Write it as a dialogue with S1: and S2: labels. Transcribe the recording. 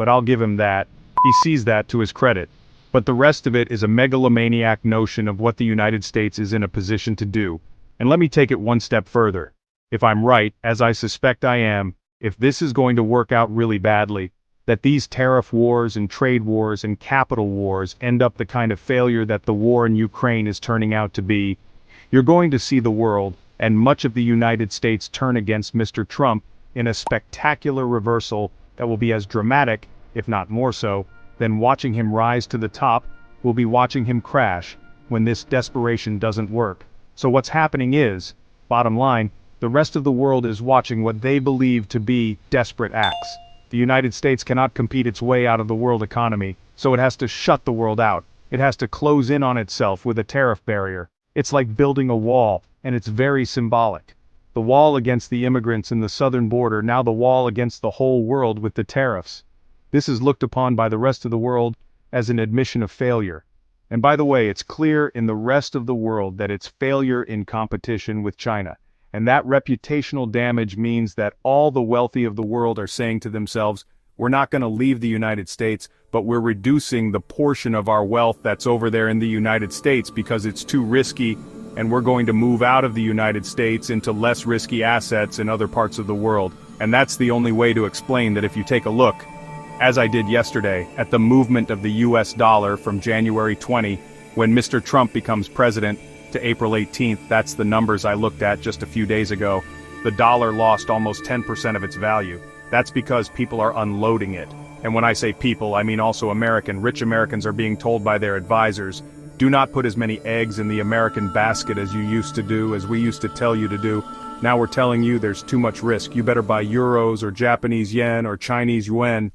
S1: but I'll give him that. He sees that to his credit. But the rest of it is a megalomaniac notion of what the United States is in a position to do. And let me take it one step further. If I'm right, as I suspect I am, if this is going to work out really badly, that these tariff wars and trade wars and capital wars end up the kind of failure that the war in Ukraine is turning out to be, you're going to see the world, and much of the United States turn against Mr. Trump in a spectacular reversal that will be as dramatic, if not more so, than watching him rise to the top, will be watching him crash when this desperation doesn't work. So what's happening is, bottom line, the rest of the world is watching what they believe to be desperate acts. The United States cannot compete its way out of the world economy, so it has to shut the world out. It has to close in on itself with a tariff barrier. It's like building a wall, and it's very symbolic. The wall against the immigrants in the southern border, now the wall against the whole world with the tariffs. This is looked upon by the rest of the world as an admission of failure. And by the way, it's clear in the rest of the world that it's failure in competition with China. And that reputational damage means that all the wealthy of the world are saying to themselves, we're not going to leave the United States, but we're reducing the portion of our wealth that's over there in the United States because it's too risky, and we're going to move out of the United States into less risky assets in other parts of the world. And that's the only way to explain that if you take a look, as I did yesterday, at the movement of the US dollar from January 20, when Mr. Trump becomes president, to April 18th, that's the numbers I looked at just a few days ago, the dollar lost almost 10% of its value. That's because people are unloading it. And when I say people, I mean also rich Americans are being told by their advisors, do not put as many eggs in the American basket as you used to do, as we used to tell you to do. Now we're telling you there's too much risk. You better buy euros or Japanese yen or Chinese yuan.